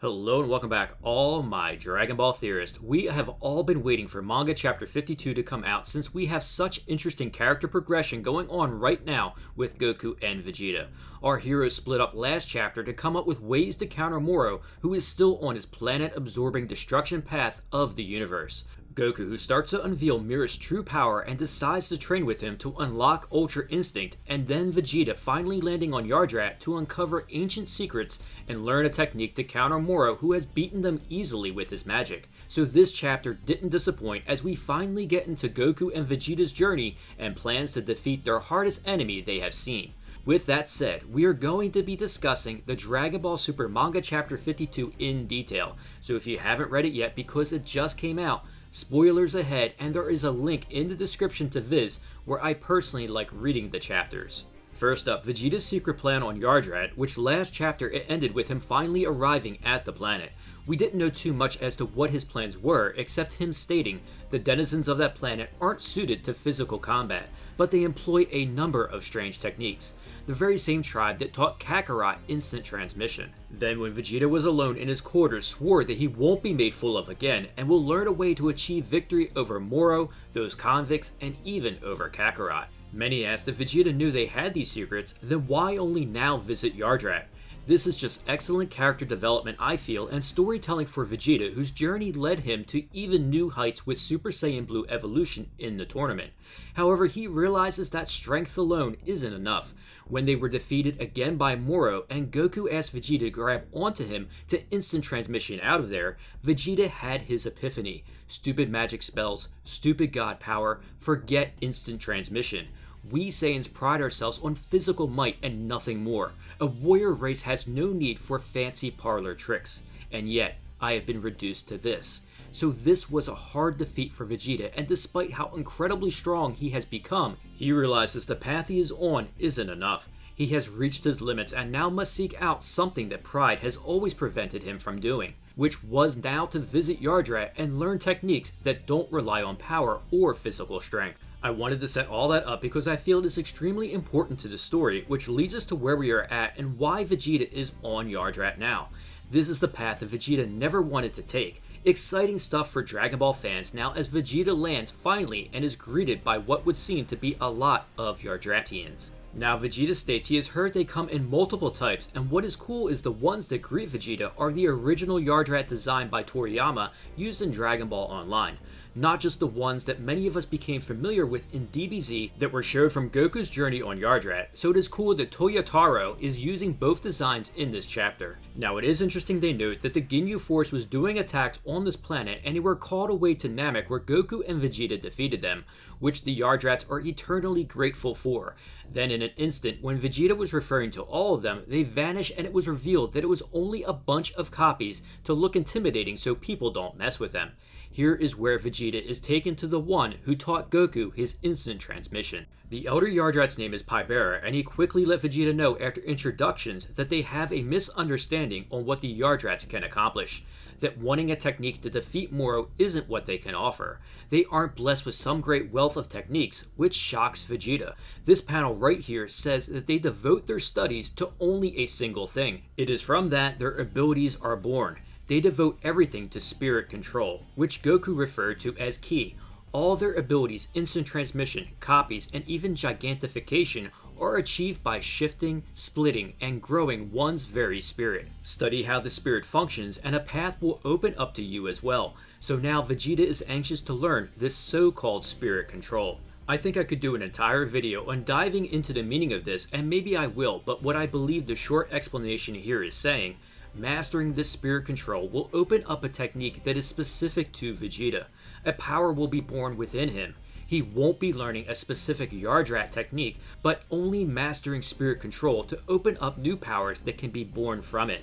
Hello and welcome back, all my Dragon Ball theorists. We have all been waiting for Manga Chapter 52 to come out since we have such interesting character progression going on right now with Goku and Vegeta. Our heroes split up last chapter to come up with ways to counter Moro, who is still on his planet-absorbing destruction path of the universe. Goku, who starts to unveil Merus' true power and decides to train with him to unlock Ultra Instinct, and then Vegeta finally landing on Yardrat to uncover ancient secrets and learn a technique to counter Moro, who has beaten them easily with his magic. So this chapter didn't disappoint as we finally get into Goku and Vegeta's journey and plans to defeat their hardest enemy they have seen. With that said, we are going to be discussing the Dragon Ball Super Manga Chapter 52 in detail, so if you haven't read it yet because it just came out, spoilers ahead, and there is a link in the description to Viz where I personally like reading the chapters. First up, Vegeta's secret plan on Yardrat, which last chapter it ended with him finally arriving at the planet. We didn't know too much as to what his plans were, except him stating the denizens of that planet aren't suited to physical combat, but they employ a number of strange techniques. The very same tribe that taught Kakkarot instant transmission. Then when Vegeta was alone in his quarters, swore that he won't be made fool of again and will learn a way to achieve victory over Moro, those convicts, and even over Kakkarot. Many asked if Vegeta knew they had these secrets, then why only now visit Yardrat? This is just excellent character development, I feel, and storytelling for Vegeta, whose journey led him to even new heights with Super Saiyan Blue evolution in the tournament. However, he realizes that strength alone isn't enough. When they were defeated again by Moro and Goku asked Vegeta to grab onto him to instant transmission out of there, Vegeta had his epiphany. Stupid magic spells, stupid god power, forget instant transmission. We Saiyans pride ourselves on physical might and nothing more. A warrior race has no need for fancy parlor tricks. And yet, I have been reduced to this. So this was a hard defeat for Vegeta, and despite how incredibly strong he has become, he realizes the path he is on isn't enough. He has reached his limits and now must seek out something that pride has always prevented him from doing, which was now to visit Yardrat and learn techniques that don't rely on power or physical strength. I wanted to set all that up because I feel it is extremely important to the story, which leads us to where we are at and why Vegeta is on Yardrat now. This is the path that Vegeta never wanted to take. Exciting stuff for Dragon Ball fans now as Vegeta lands finally and is greeted by what would seem to be a lot of Yardratians. Now Vegeta states he has heard they come in multiple types, and what is cool is the ones that greet Vegeta are the original Yardrat designed by Toriyama used in Dragon Ball Online. Not just the ones that many of us became familiar with in DBZ that were showed from Goku's journey on Yardrat, so it is cool that Toyotaro is using both designs in this chapter. Now it is interesting they note that the Ginyu Force was doing attacks on this planet and they were called away to Namek where Goku and Vegeta defeated them, which the Yardrats are eternally grateful for. Then in an instant, when Vegeta was referring to all of them, they vanish and it was revealed that it was only a bunch of copies to look intimidating so people don't mess with them. Here is where Vegeta is taken to the one who taught Goku his instant transmission. The elder Yardrat's name is Pybera, and he quickly let Vegeta know after introductions that they have a misunderstanding on what the Yardrats can accomplish. That wanting a technique to defeat Moro isn't what they can offer. They aren't blessed with some great wealth of techniques, which shocks Vegeta. This panel right here says that they devote their studies to only a single thing. It is from that their abilities are born. They devote everything to spirit control, which Goku referred to as ki. All their abilities, instant transmission, copies, and even gigantification are achieved by shifting, splitting, and growing one's very spirit. Study how the spirit functions and a path will open up to you as well. So now Vegeta is anxious to learn this so-called spirit control. I think I could do an entire video on diving into the meaning of this, and maybe I will, but what I believe the short explanation here is saying, mastering this spirit control will open up a technique that is specific to Vegeta. A power will be born within him. He won't be learning a specific Yardrat technique, but only mastering spirit control to open up new powers that can be born from it.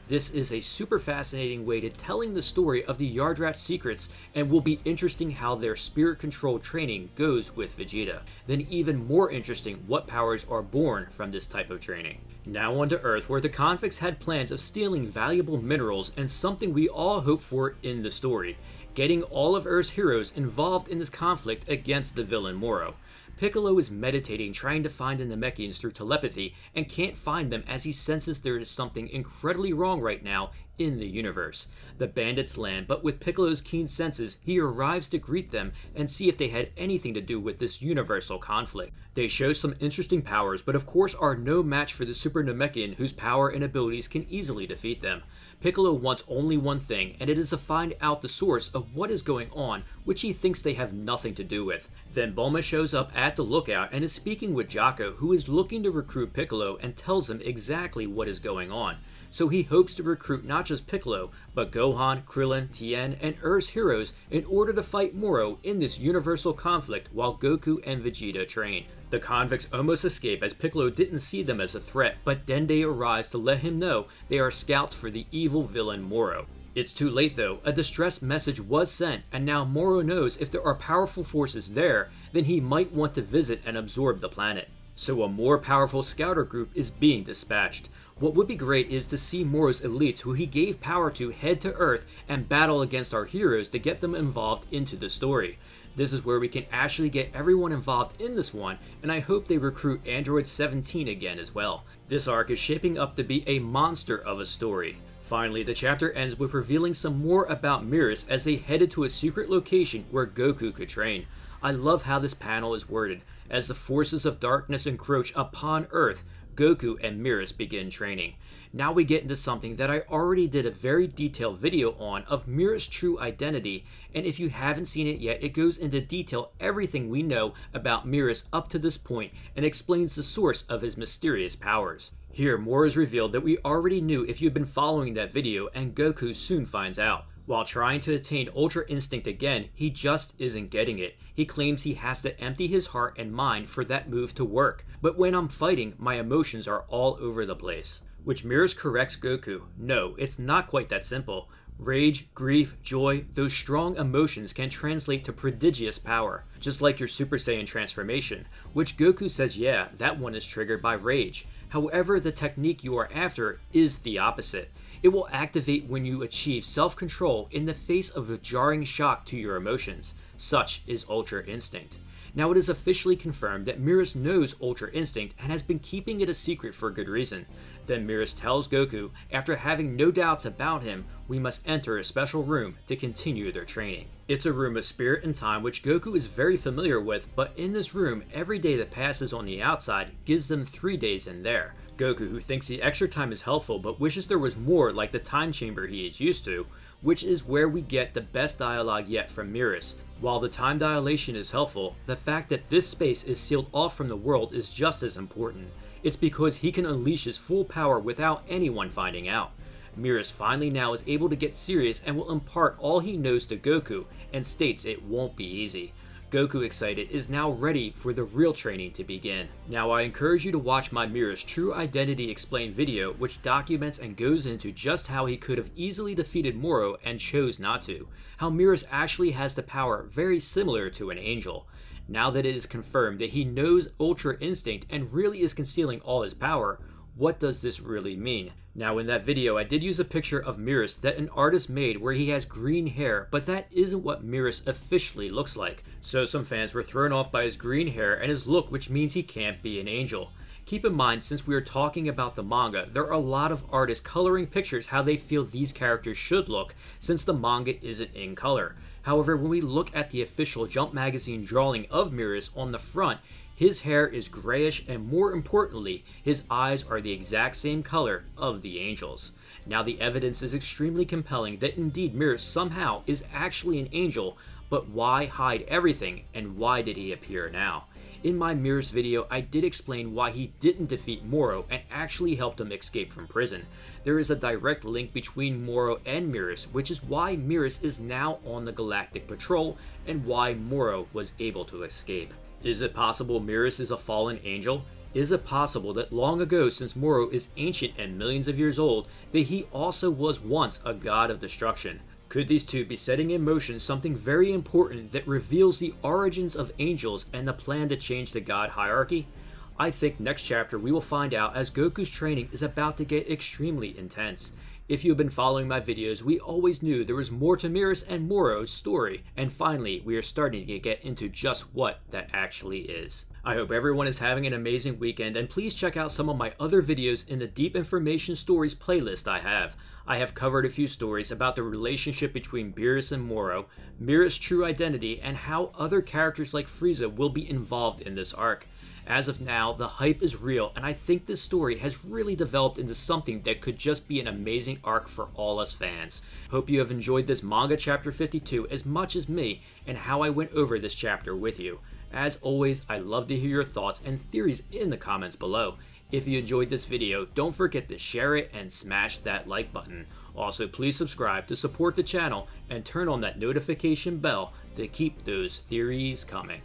This is a super fascinating way to telling the story of the Yardrat secrets, and will be interesting how their spirit control training goes with Vegeta. Then even more interesting what powers are born from this type of training. Now on to Earth, where the convicts had plans of stealing valuable minerals and something we all hope for in the story, getting all of Earth's heroes involved in this conflict against the villain Moro. Piccolo is meditating, trying to find the Namekians through telepathy, and can't find them as he senses there is something incredibly wrong right now in the universe. The bandits land, but with Piccolo's keen senses, he arrives to greet them and see if they had anything to do with this universal conflict. They show some interesting powers, but of course are no match for the Super Namekian, whose power and abilities can easily defeat them. Piccolo wants only one thing, and it is to find out the source of what is going on, which he thinks they have nothing to do with. Then Bulma shows up at the lookout and is speaking with Jocko, who is looking to recruit Piccolo and tells him exactly what is going on. So he hopes to recruit not just Piccolo, but Gohan, Krillin, Tien, and Earth's heroes in order to fight Moro in this universal conflict while Goku and Vegeta train. The convicts almost escape as Piccolo didn't see them as a threat, but Dende arrives to let him know they are scouts for the evil villain Moro. It's too late though, a distress message was sent, and now Moro knows if there are powerful forces there, then he might want to visit and absorb the planet. So a more powerful scouter group is being dispatched. What would be great is to see Moro's elites, who he gave power to, head to Earth and battle against our heroes to get them involved into the story. This is where we can actually get everyone involved in this one, and I hope they recruit Android 17 again as well. This arc is shaping up to be a monster of a story. Finally, the chapter ends with revealing some more about Merus as they headed to a secret location where Goku could train. I love how this panel is worded. As the forces of darkness encroach upon Earth, Goku and Merus begin training. Now we get into something that I already did a very detailed video on of Merus' true identity, and if you haven't seen it yet, it goes into detail everything we know about Merus up to this point and explains the source of his mysterious powers. Here, more is revealed that we already knew if you've been following that video, and Goku soon finds out. While trying to attain Ultra Instinct again, he just isn't getting it. He claims he has to empty his heart and mind for that move to work. But when I'm fighting, my emotions are all over the place. Which Merus corrects Goku. No, it's not quite that simple. Rage, grief, joy, those strong emotions can translate to prodigious power, just like your Super Saiyan transformation, which Goku says yeah, that one is triggered by rage. However, the technique you are after is the opposite. It will activate when you achieve self-control in the face of a jarring shock to your emotions. Such is Ultra Instinct. Now it is officially confirmed that Merus knows Ultra Instinct and has been keeping it a secret for good reason. Then Merus tells Goku, after having no doubts about him, we must enter a special room to continue their training. It's a room of spirit and time which Goku is very familiar with, but in this room, every day that passes on the outside gives them 3 days in there. Goku, who thinks the extra time is helpful but wishes there was more like the time chamber he is used to, which is where we get the best dialogue yet from Merus. While the time dilation is helpful, the fact that this space is sealed off from the world is just as important. It's because he can unleash his full power without anyone finding out. Merus finally now is able to get serious and will impart all he knows to Goku, and states it won't be easy. Goku, excited, is now ready for the real training to begin. Now I encourage you to watch my Merus True Identity Explained video, which documents and goes into just how he could have easily defeated Moro and chose not to. How Merus actually has the power very similar to an angel. Now that it is confirmed that he knows Ultra Instinct and really is concealing all his power, what does this really mean? Now in that video I did use a picture of Merus that an artist made where he has green hair, but that isn't what Merus officially looks like. So some fans were thrown off by his green hair and his look, which means he can't be an angel. Keep in mind, since we are talking about the manga, there are a lot of artists coloring pictures how they feel these characters should look, since the manga isn't in color. However, when we look at the official Jump magazine drawing of Merus on the front, his hair is grayish, and more importantly, his eyes are the exact same color of the angels. Now the evidence is extremely compelling that indeed Merus somehow is actually an angel, but why hide everything, and why did he appear now? In my Merus video, I did explain why he didn't defeat Moro and actually helped him escape from prison. There is a direct link between Moro and Merus, which is why Merus is now on the Galactic Patrol and why Moro was able to escape. Is it possible Merus is a fallen angel? Is it possible that long ago, since Moro is ancient and millions of years old, that he also was once a god of destruction? Could these two be setting in motion something very important that reveals the origins of angels and the plan to change the god hierarchy? I think next chapter we will find out, as Goku's training is about to get extremely intense. If you have been following my videos, we always knew there was more to Merus and Moro's story, and finally we are starting to get into just what that actually is. I hope everyone is having an amazing weekend, and please check out some of my other videos in the Deep Information Stories playlist I have. I have covered a few stories about the relationship between Beerus and Moro, Merus' true identity, and how other characters like Frieza will be involved in this arc. As of now, the hype is real, and I think this story has really developed into something that could just be an amazing arc for all us fans. Hope you have enjoyed this manga chapter 52 as much as me and how I went over this chapter with you. As always, I love to hear your thoughts and theories in the comments below. If you enjoyed this video, don't forget to share it and smash that like button. Also, please subscribe to support the channel and turn on that notification bell to keep those theories coming.